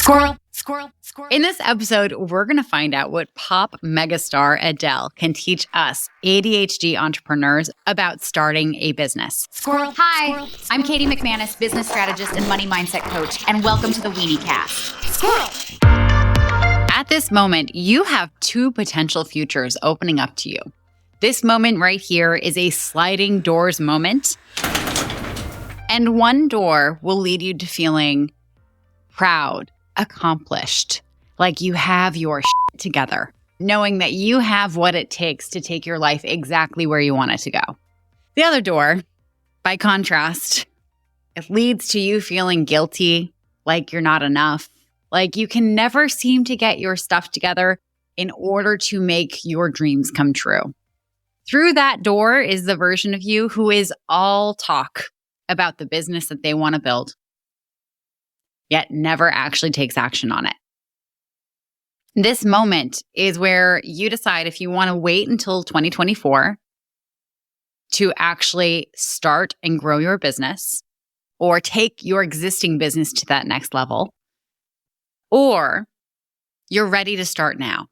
In this episode, we're going to find out what pop megastar Adele can teach us ADHD entrepreneurs about starting a business. Hi, I'm Katie McManus, business strategist and money mindset coach, and welcome to the Weeniecast. At this moment, you have two potential futures opening up to you. This moment right here is a sliding doors moment, and one door will lead you to feeling proud, accomplished, like you have your shit together, knowing that you have what it takes to take your life exactly where you want it to go. The other door, by contrast, it leads to you feeling guilty, like you're not enough, like you can never seem to get your stuff together in order to make your dreams come true. Through that door is the version of you who is all talk about the business that they want to build, yet never actually takes action on it. This moment is where you decide if you want to wait until 2024 to actually start and grow your business or take your existing business to that next level, or you're ready to start now.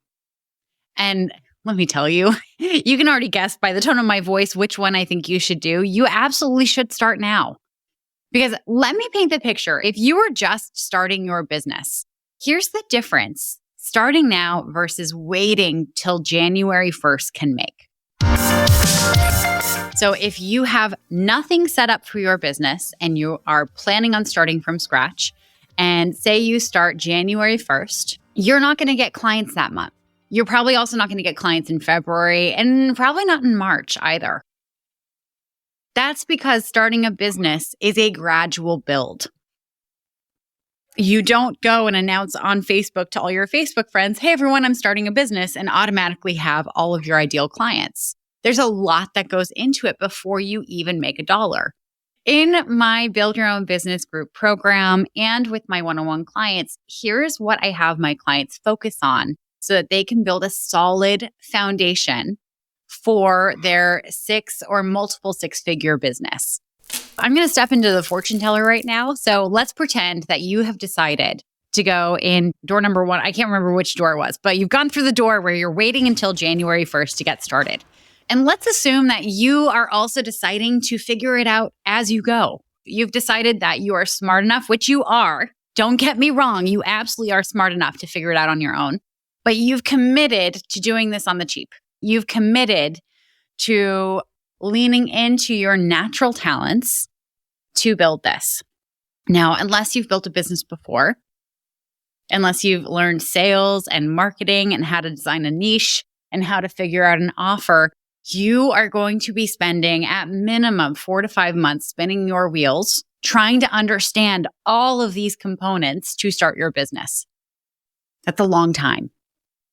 And let me tell you, you can already guess by the tone of my voice which one I think you should do. You absolutely should start now. Because let me paint the picture. If you were just starting your business, here's the difference starting now versus waiting till January 1st can make. So if you have nothing set up for your business and you are planning on starting from scratch, and say you start January 1st, you're not going to get clients that month. You're probably also not going to get clients in February and probably not in March either. That's because starting a business is a gradual build. You don't go and announce on Facebook to all your Facebook friends, hey everyone, I'm starting a business, and automatically have all of your ideal clients. There's a lot that goes into it before you even make $1. In my Build Your Own Business group program and with my one-on-one clients, here's what I have my clients focus on so that they can build a solid foundation for their multiple six-figure business. I'm going to step into the fortune teller right now. So let's pretend that you have decided to go in door number 1. I can't remember which door it was, but you've gone through the door where you're waiting until January 1st to get started. And let's assume that you are also deciding to figure it out as you go. You've decided that you are smart enough, which you are. Don't get me wrong. You absolutely are smart enough to figure it out on your own. But you've committed to doing this on the cheap. You've committed to leaning into your natural talents to build this. Now, unless you've built a business before, unless you've learned sales and marketing and how to design a niche and how to figure out an offer, you are going to be spending at minimum 4 to 5 months spinning your wheels, trying to understand all of these components to start your business. That's a long time.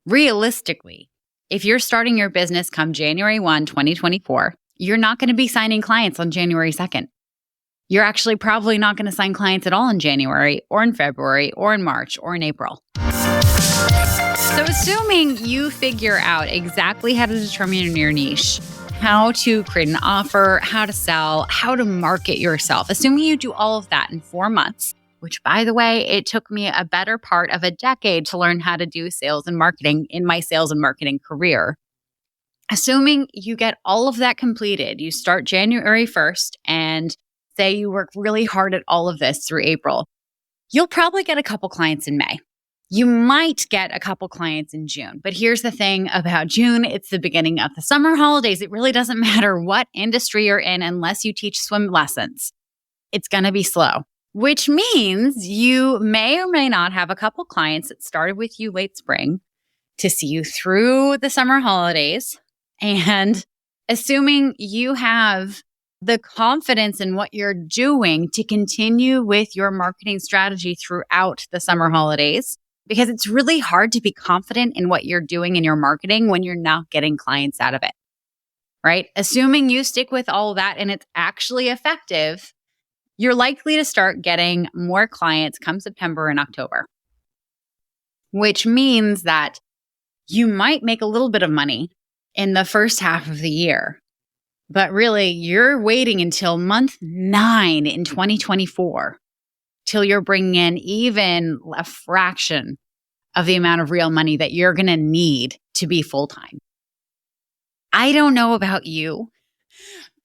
Realistically, if you're starting your business come January 1, 2024, you're not going to be signing clients on January 2nd. You're actually probably not going to sign clients at all in January or in February or in March or in April. So assuming you figure out exactly how to determine your niche, how to create an offer, how to sell, how to market yourself, assuming you do all of that in 4 months, which by the way, it took me a better part of a decade to learn how to do sales and marketing in my sales and marketing career. Assuming you get all of that completed, you start January 1st and say you work really hard at all of this through April, you'll probably get a couple clients in May. You might get a couple clients in June, but here's the thing about June, it's the beginning of the summer holidays. It really doesn't matter what industry you're in unless you teach swim lessons. It's going to be slow, which means you may or may not have a couple clients that started with you late spring to see you through the summer holidays. And assuming you have the confidence in what you're doing to continue with your marketing strategy throughout the summer holidays, because it's really hard to be confident in what you're doing in your marketing when you're not getting clients out of it, right? Assuming you stick with all of that and it's actually effective, you're likely to start getting more clients come September and October, which means that you might make a little bit of money in the first half of the year. But really, you're waiting until month 9 in 2024 till you're bringing in even a fraction of the amount of real money that you're going to need to be full-time. I don't know about you,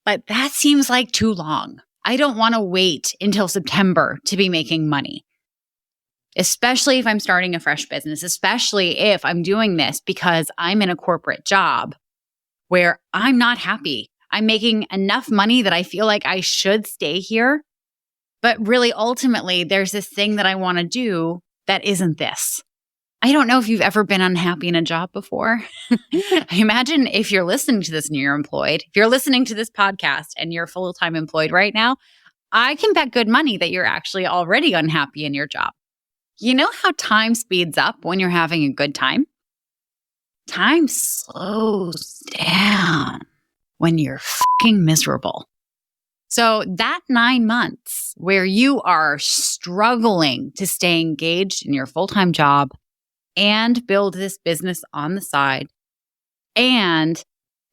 but that seems like too long. I don't want to wait until September to be making money, especially if I'm starting a fresh business, especially if I'm doing this because I'm in a corporate job where I'm not happy. I'm making enough money that I feel like I should stay here. But really, ultimately, there's this thing that I want to do that isn't this. I don't know if you've ever been unhappy in a job before. I imagine if you're listening to this and you're employed, if you're listening to this podcast and you're full-time employed right now, I can bet good money that you're actually already unhappy in your job. You know how time speeds up when you're having a good time? Time slows down when you're fucking miserable. So that 9 months where you are struggling to stay engaged in your full-time job and build this business on the side and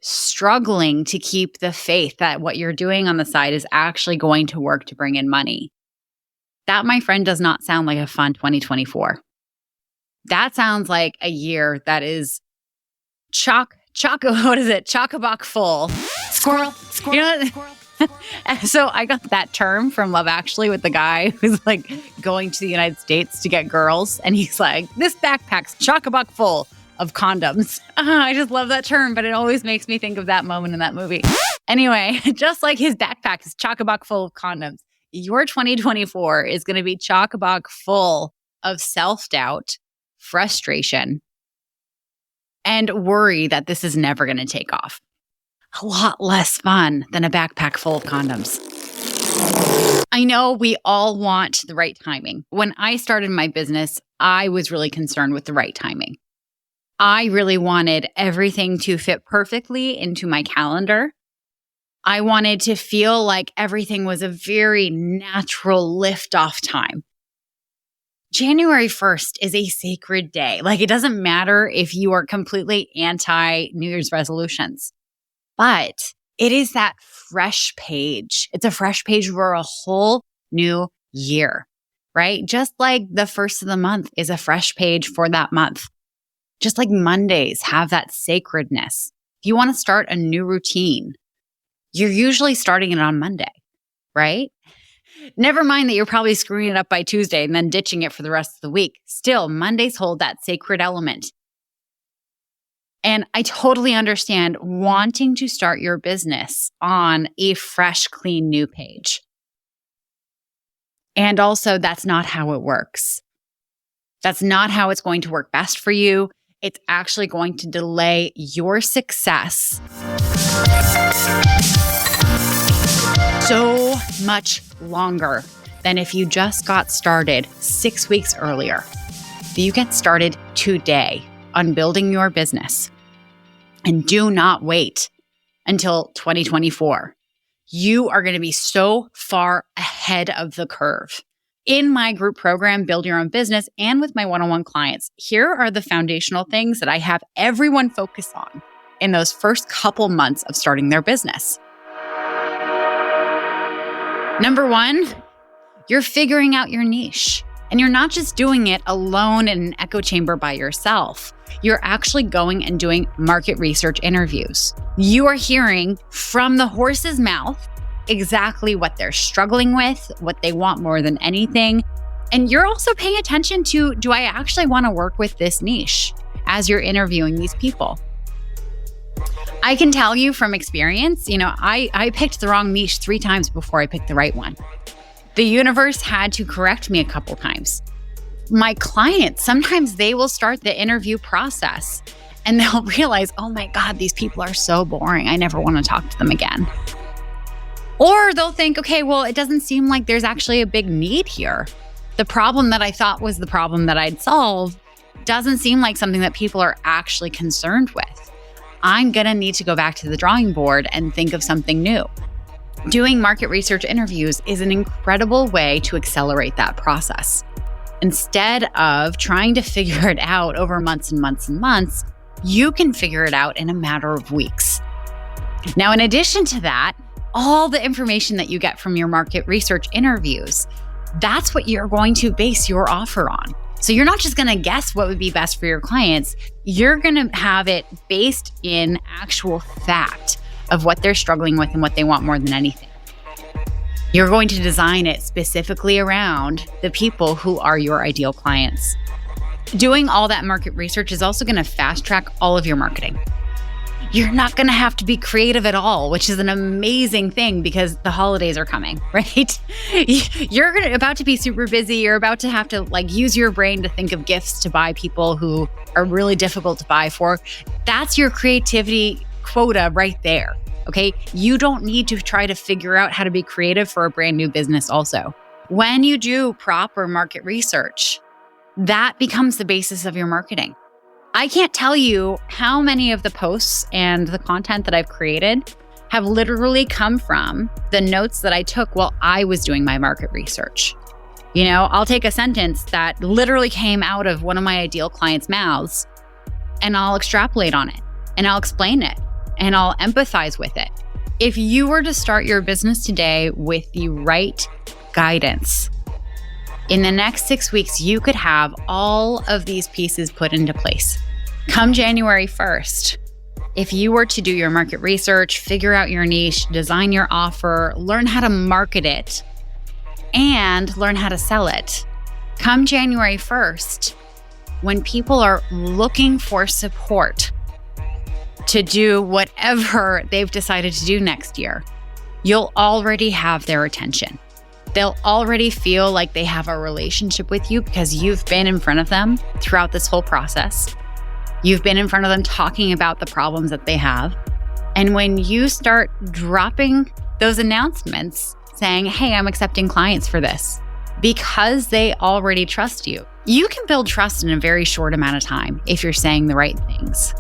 struggling to keep the faith that what you're doing on the side is actually going to work to bring in money. That, my friend, does not sound like a fun 2024. That sounds like a year that is chock-a-block full. Squirrel. You know, Squirrel. So I got that term from Love Actually with the guy who's like going to the United States to get girls. And he's like, this backpack's chock-a-block full of condoms. I just love that term, but it always makes me think of that moment in that movie. Anyway, just like his backpack is chock-a-block full of condoms, your 2024 is going to be chock-a-block full of self-doubt, frustration, and worry that this is never going to take off. A lot less fun than a backpack full of condoms. I know we all want the right timing. When I started my business, I was really concerned with the right timing. I really wanted everything to fit perfectly into my calendar. I wanted to feel like everything was a very natural liftoff time. January 1st is a sacred day. Like, it doesn't matter if you are completely anti New Year's resolutions. But it is that fresh page. It's a fresh page for a whole new year, right? Just like the first of the month is a fresh page for that month. Just like Mondays have that sacredness. If you want to start a new routine, you're usually starting it on Monday, right? Never mind that you're probably screwing it up by Tuesday and then ditching it for the rest of the week. Still, Mondays hold that sacred element. And I totally understand wanting to start your business on a fresh, clean, new page. And also, that's not how it works. That's not how it's going to work best for you. It's actually going to delay your success so much longer than if you just got started 6 weeks earlier. If you get started today on building your business, and do not wait until 2024. You are going to be so far ahead of the curve. In my group program, Build Your Own Business, and with my one-on-one clients, here are the foundational things that I have everyone focus on in those first couple months of starting their business. Number 1, you're figuring out your niche. And you're not just doing it alone in an echo chamber by yourself. You're actually going and doing market research interviews. You are hearing from the horse's mouth exactly what they're struggling with, what they want more than anything. And you're also paying attention to, do I actually want to work with this niche as you're interviewing these people? I can tell you from experience, I picked the wrong niche 3 times before I picked the right one. The universe had to correct me a couple times. My clients, sometimes they will start the interview process and they'll realize, oh my God, these people are so boring. I never want to talk to them again. Or they'll think, okay, well, it doesn't seem like there's actually a big need here. The problem that I thought was the problem that I'd solve doesn't seem like something that people are actually concerned with. I'm going to need to go back to the drawing board and think of something new. Doing market research interviews is an incredible way to accelerate that process. Instead of trying to figure it out over months and months and months, you can figure it out in a matter of weeks. Now, in addition to that, all the information that you get from your market research interviews, That's what you're going to base your offer on. So you're not just going to guess what would be best for your clients. You're going to have it based in actual fact of what they're struggling with and what they want more than anything. You're going to design it specifically around the people who are your ideal clients. Doing all that market research is also going to fast track all of your marketing. You're not going to have to be creative at all, which is an amazing thing because the holidays are coming, right? You're about to be super busy. You're about to have to use your brain to think of gifts to buy people who are really difficult to buy for. That's your creativity quota right there, okay? You don't need to try to figure out how to be creative for a brand new business also. When you do proper market research, that becomes the basis of your marketing. I can't tell you how many of the posts and the content that I've created have literally come from the notes that I took while I was doing my market research. I'll take a sentence that literally came out of one of my ideal clients' mouths and I'll extrapolate on it and I'll explain it and I'll empathize with it. If you were to start your business today with the right guidance, in the next 6 weeks, you could have all of these pieces put into place. Come January 1st, if you were to do your market research, figure out your niche, design your offer, learn how to market it, and learn how to sell it. Come January 1st, when people are looking for support to do whatever they've decided to do next year, you'll already have their attention. They'll already feel like they have a relationship with you because you've been in front of them throughout this whole process. You've been in front of them talking about the problems that they have. And when you start dropping those announcements saying, hey, I'm accepting clients for this, because they already trust you. You can build trust in a very short amount of time if you're saying the right things,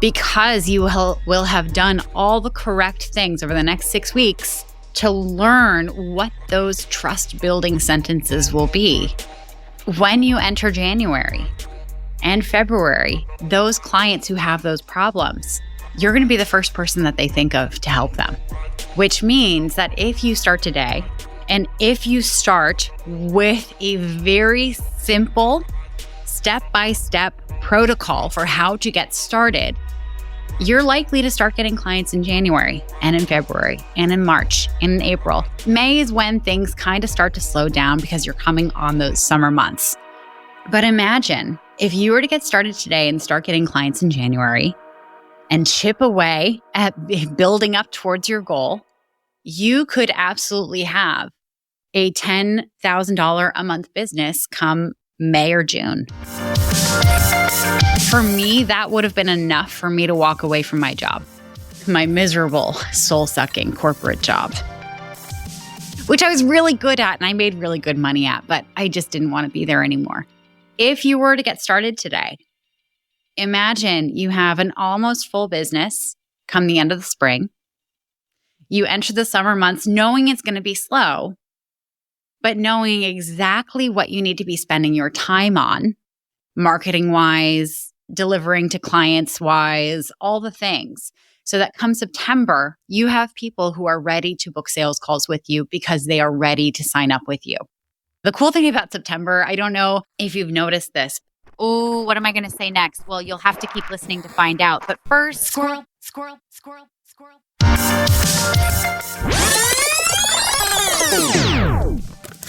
because you will have done all the correct things over the next 6 weeks to learn what those trust building sentences will be. When you enter January and February, those clients who have those problems, you're going to be the first person that they think of to help them, which means that if you start today and if you start with a very simple step-by-step protocol for how to get started, you're likely to start getting clients in January and in February and in March and in April. May is when things kind of start to slow down because you're coming on those summer months. But imagine if you were to get started today and start getting clients in January and chip away at building up towards your goal, you could absolutely have a $10,000 a month business come May or June. For me, that would have been enough for me to walk away from my job, my miserable, soul-sucking corporate job, which I was really good at and I made really good money at, but I just didn't want to be there anymore. If you were to get started today, imagine you have an almost full business come the end of the spring. You enter the summer months knowing it's going to be slow, but knowing exactly what you need to be spending your time on, marketing-wise, delivering to clients-wise, all the things. So that come September, you have people who are ready to book sales calls with you because they are ready to sign up with you. The cool thing about September, I don't know if you've noticed this. Oh, what am I going to say next? Well, you'll have to keep listening to find out. But first, squirrel.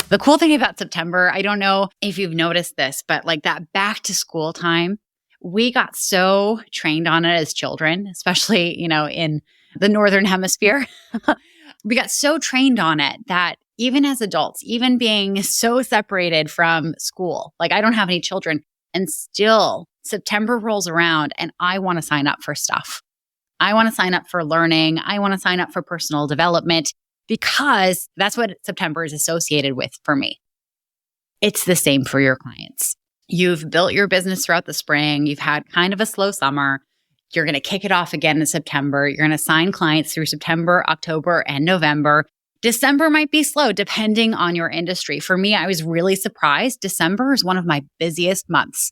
The cool thing about September, I don't know if you've noticed this, but like that back to school time, we got so trained on it as children, especially, in the Northern Hemisphere. We got so trained on it that even as adults, even being so separated from school, like I don't have any children, and still September rolls around and I want to sign up for stuff. I want to sign up for learning. I want to sign up for personal development because that's what September is associated with for me. It's the same for your clients. You've built your business throughout the spring. You've had kind of a slow summer. You're going to kick it off again in September. You're going to sign clients through September, October, and November. December might be slow depending on your industry. For me, I was really surprised. December is one of my busiest months.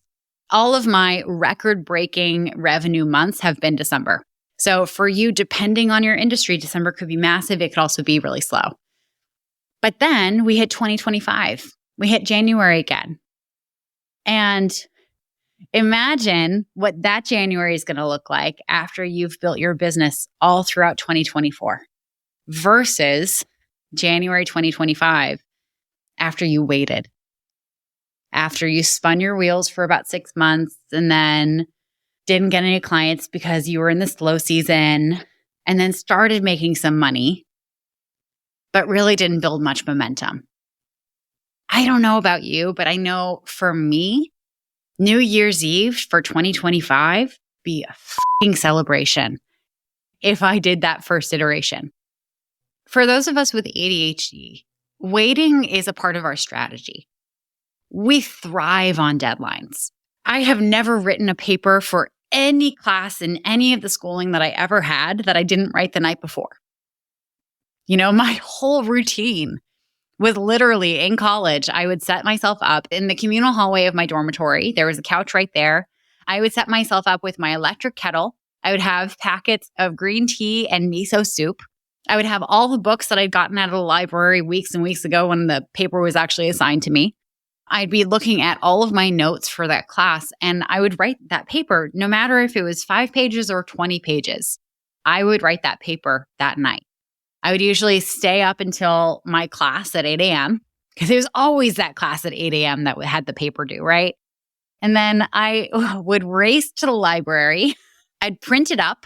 All of my record-breaking revenue months have been December. So for you, depending on your industry, December could be massive. It could also be really slow. But then we hit 2025. We hit January again. And imagine what that January is going to look like after you've built your business all throughout 2024 versus January 2025 after you waited, after you spun your wheels for about 6 months and then didn't get any clients because you were in the slow season and then started making some money, but really didn't build much momentum. I don't know about you, but I know for me, New Year's Eve for 2025 be a fucking celebration if I did that first iteration. For those of us with ADHD, waiting is a part of our strategy. We thrive on deadlines. I have never written a paper for any class in any of the schooling that I ever had that I didn't write the night before. My whole routine was literally in college. I would set myself up in the communal hallway of my dormitory. There was a couch right there. I would set myself up with my electric kettle. I would have packets of green tea and miso soup. I would have all the books that I'd gotten out of the library weeks and weeks ago when the paper was actually assigned to me. I'd be looking at all of my notes for that class, and I would write that paper, no matter if it was 5 pages or 20 pages. I would write that paper that night. I would usually stay up until my class at 8 a.m. because it was always that class at 8 a.m. that had the paper due, right? And then I would race to the library. I'd print it up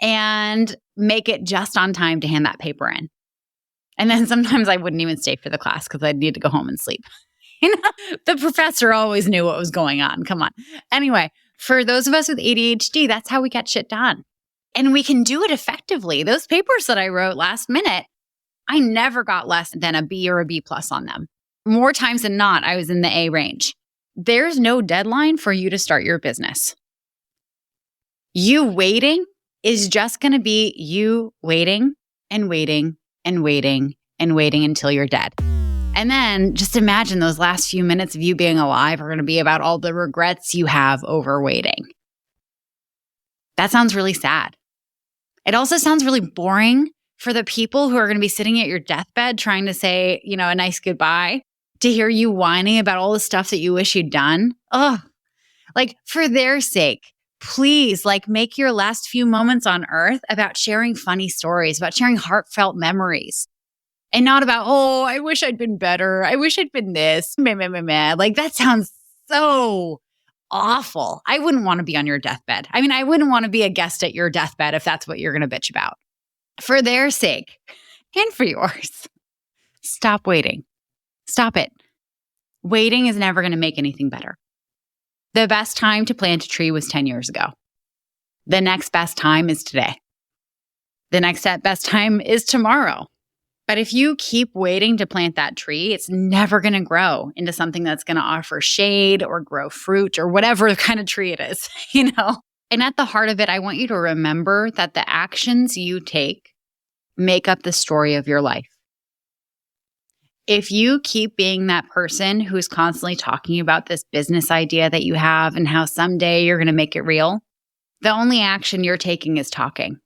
and make it just on time to hand that paper in. And then sometimes I wouldn't even stay for the class because I'd need to go home and sleep. The professor always knew what was going on. Come on. Anyway, for those of us with ADHD, that's how we get shit done. And we can do it effectively. Those papers that I wrote last minute, I never got less than a B or a B plus on them. More times than not, I was in the A range. There's no deadline for you to start your business. You waiting is just going to be you waiting and waiting and waiting and waiting until you're dead. And then just imagine those last few minutes of you being alive are going to be about all the regrets you have over waiting. That sounds really sad. It also sounds really boring for the people who are going to be sitting at your deathbed trying to say, a nice goodbye, to hear you whining about all the stuff that you wish you'd done. Ugh. For their sake, please, make your last few moments on earth about sharing funny stories, about sharing heartfelt memories. And not about, I wish I'd been better. I wish I'd been this. That sounds so awful. I wouldn't want to be on your deathbed. I wouldn't want to be a guest at your deathbed if that's what you're going to bitch about. For their sake and for yours, stop waiting. Stop it. Waiting is never going to make anything better. The best time to plant a tree was 10 years ago. The next best time is today. The next best time is tomorrow. But if you keep waiting to plant that tree, it's never going to grow into something that's going to offer shade or grow fruit or whatever kind of tree it is, And at the heart of it, I want you to remember that the actions you take make up the story of your life. If you keep being that person who's constantly talking about this business idea that you have and how someday you're going to make it real, the only action you're taking is talking.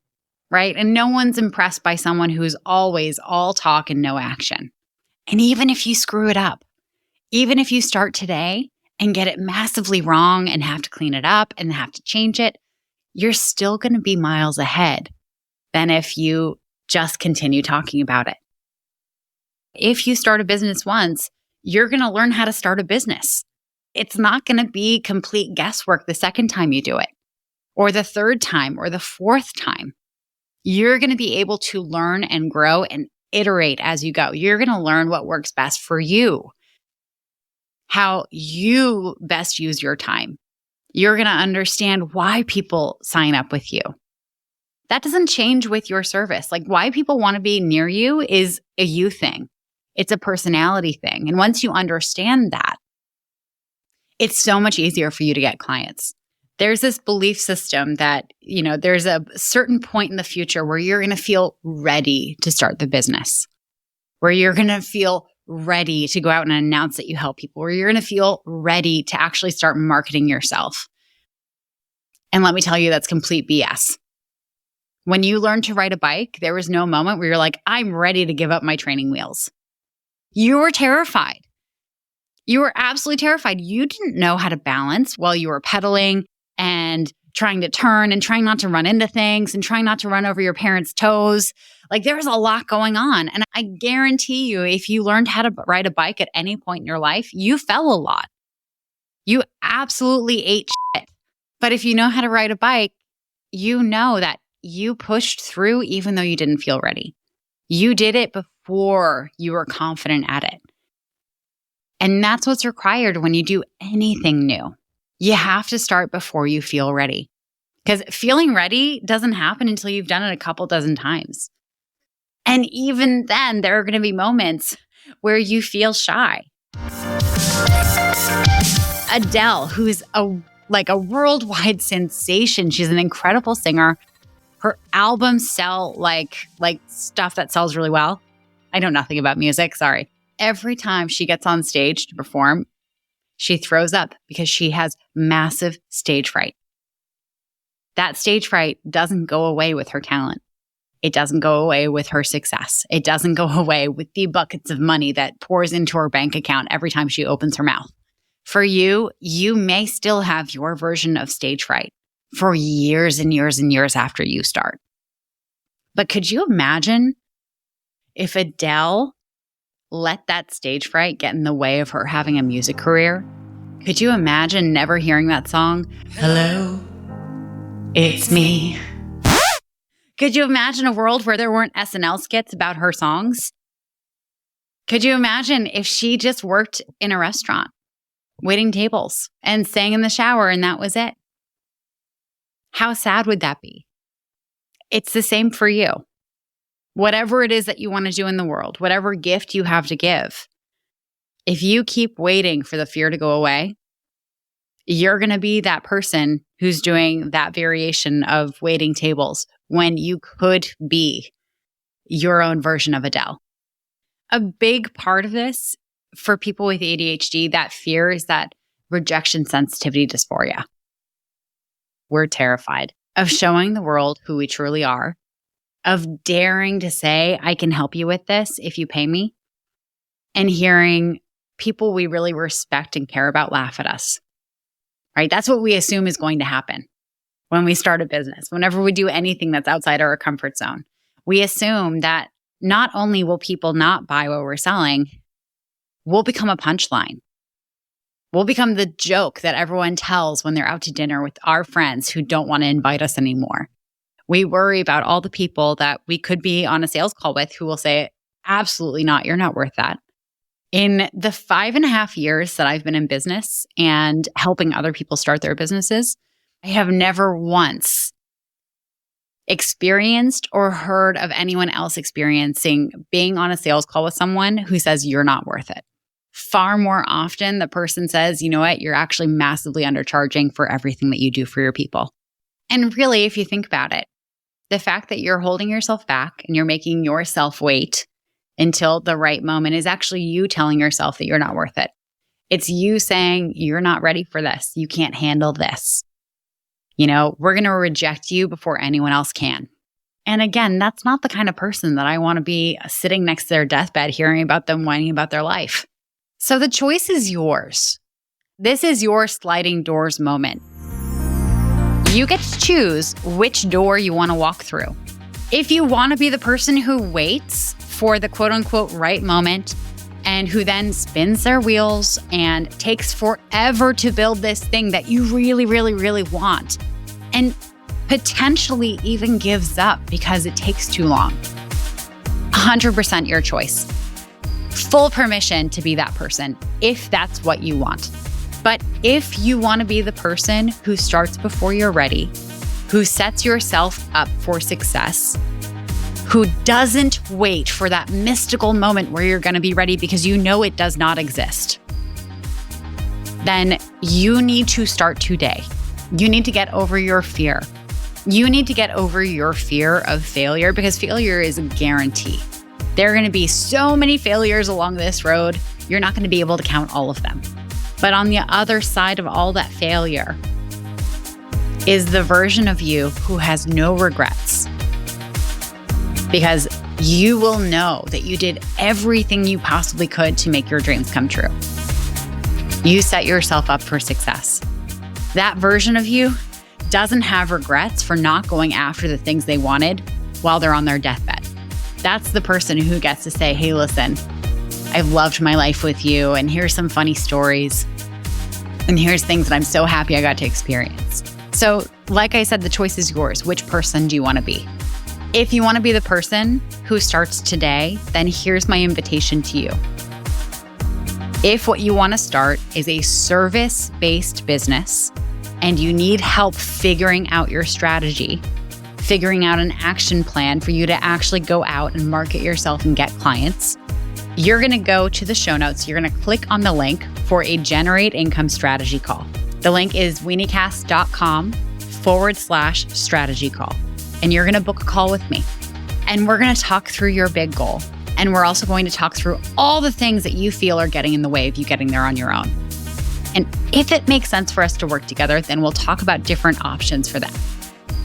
Right? And no one's impressed by someone who's always all talk and no action. And even if you screw it up, even if you start today and get it massively wrong and have to clean it up and have to change it, you're still going to be miles ahead than if you just continue talking about it. If you start a business once, you're going to learn how to start a business. It's not going to be complete guesswork the second time you do it, or the third time, or the fourth time. You're going to be able to learn and grow and iterate as you go. You're going to learn what works best for you, how you best use your time. You're going to understand why people sign up with you. That doesn't change with your service. Why people want to be near you is a you thing. It's a personality thing. And once you understand that, it's so much easier for you to get clients. There's this belief system that, there's a certain point in the future where you're going to feel ready to start the business, where you're going to feel ready to go out and announce that you help people, where you're going to feel ready to actually start marketing yourself. And let me tell you, that's complete BS. When you learned to ride a bike, there was no moment where you're like, I'm ready to give up my training wheels. You were terrified. You were absolutely terrified. You didn't know how to balance while you were pedaling and trying to turn and trying not to run into things and trying not to run over your parents' toes. Like there was a lot going on. And I guarantee you, if you learned how to ride a bike at any point in your life, you fell a lot. You absolutely ate shit. But if you know how to ride a bike, you know that you pushed through even though you didn't feel ready. You did it before you were confident at it. And that's what's required when you do anything new. You have to start before you feel ready. Because feeling ready doesn't happen until you've done it a couple dozen times. And even then, there are going to be moments where you feel shy. Adele, who's a worldwide sensation. She's an incredible singer. Her albums sell like stuff that sells really well. I know nothing about music, sorry. Every time she gets on stage to perform, she throws up because she has massive stage fright. That stage fright doesn't go away with her talent. It doesn't go away with her success. It doesn't go away with the buckets of money that pours into her bank account every time she opens her mouth. For you, you may still have your version of stage fright for years and years and years after you start. But could you imagine if Adele let that stage fright get in the way of her having a music career? Could you imagine never hearing that song? Hello, it's me. Could you imagine a world where there weren't SNL skits about her songs? Could you imagine if she just worked in a restaurant, waiting tables and sang in the shower and that was it? How sad would that be? It's the same for you. Whatever it is that you want to do in the world, whatever gift you have to give, if you keep waiting for the fear to go away, you're going to be that person who's doing that variation of waiting tables when you could be your own version of Adele. A big part of this for people with ADHD, that fear is that rejection sensitivity dysphoria. We're terrified of showing the world who we truly are, of daring to say, I can help you with this if you pay me, and hearing people we really respect and care about laugh at us, right? That's what we assume is going to happen when we start a business. Whenever we do anything that's outside our comfort zone, we assume that not only will people not buy what we're selling, we'll become a punchline. We'll become the joke that everyone tells when they're out to dinner with our friends who don't want to invite us anymore. We worry about all the people that we could be on a sales call with who will say, absolutely not, you're not worth that. In the 5.5 years that I've been in business and helping other people start their businesses, I have never once experienced or heard of anyone else experiencing being on a sales call with someone who says you're not worth it. Far more often, the person says, you know what, you're actually massively undercharging for everything that you do for your people. And really, if you think about it, the fact that you're holding yourself back and you're making yourself wait until the right moment is actually you telling yourself that you're not worth it. It's you saying, you're not ready for this. You can't handle this. You know, we're going to reject you before anyone else can. And again, that's not the kind of person that I want to be sitting next to their deathbed hearing about them whining about their life. So the choice is yours. This is your sliding doors moment. You get to choose which door you want to walk through. If you want to be the person who waits for the quote unquote right moment and who then spins their wheels and takes forever to build this thing that you really, really, really want and potentially even gives up because it takes too long, 100% your choice. Full permission to be that person if that's what you want. But if you want to be the person who starts before you're ready, who sets yourself up for success, who doesn't wait for that mystical moment where you're going to be ready because you know it does not exist, then you need to start today. You need to get over your fear. You need to get over your fear of failure because failure is a guarantee. There are going to be so many failures along this road, you're not going to be able to count all of them. But on the other side of all that failure is the version of you who has no regrets. Because you will know that you did everything you possibly could to make your dreams come true. You set yourself up for success. That version of you doesn't have regrets for not going after the things they wanted while they're on their deathbed. That's the person who gets to say, hey, listen, I've loved my life with you, and here's some funny stories, and here's things that I'm so happy I got to experience. So, like I said, the choice is yours. Which person do you want to be? If you want to be the person who starts today, then here's my invitation to you. If what you want to start is a service-based business and you need help figuring out your strategy, figuring out an action plan for you to actually go out and market yourself and get clients, you're going to go to the show notes. You're going to click on the link for a Generate Income Strategy Call. The link is weeniecast.com/strategy call. And you're going to book a call with me. And we're going to talk through your big goal. And we're also going to talk through all the things that you feel are getting in the way of you getting there on your own. And if it makes sense for us to work together, then we'll talk about different options for that.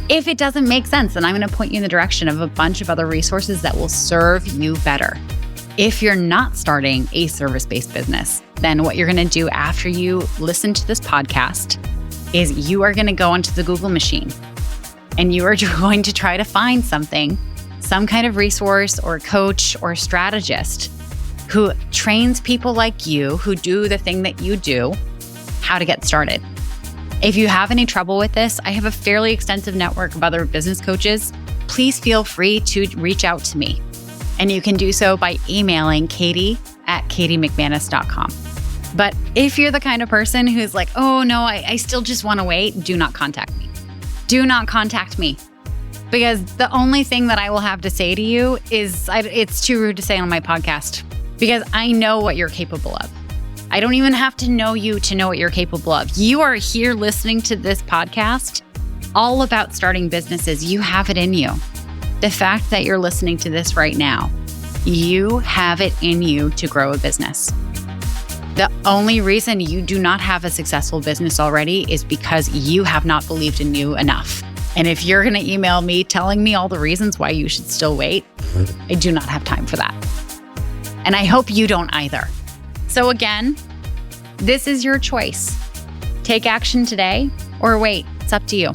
If it doesn't make sense, then I'm going to point you in the direction of a bunch of other resources that will serve you better. If you're not starting a service-based business, then what you're going to do after you listen to this podcast is you are going to go onto the Google machine and you are going to try to find something, some kind of resource or coach or strategist who trains people like you who do the thing that you do, how to get started. If you have any trouble with this, I have a fairly extensive network of other business coaches. Please feel free to reach out to me. And you can do so by emailing katie@katiemcmanus.com. But if you're the kind of person who's like, oh no, I still just want to wait, do not contact me. Do not contact me. Because the only thing that I will have to say to you is, it's too rude to say on my podcast, because I know what you're capable of. I don't even have to know you to know what you're capable of. You are here listening to this podcast all about starting businesses. You have it in you. The fact that you're listening to this right now, you have it in you to grow a business. The only reason you do not have a successful business already is because you have not believed in you enough. And if you're going to email me telling me all the reasons why you should still wait, I do not have time for that. And I hope you don't either. So again, this is your choice. Take action today or wait. It's up to you.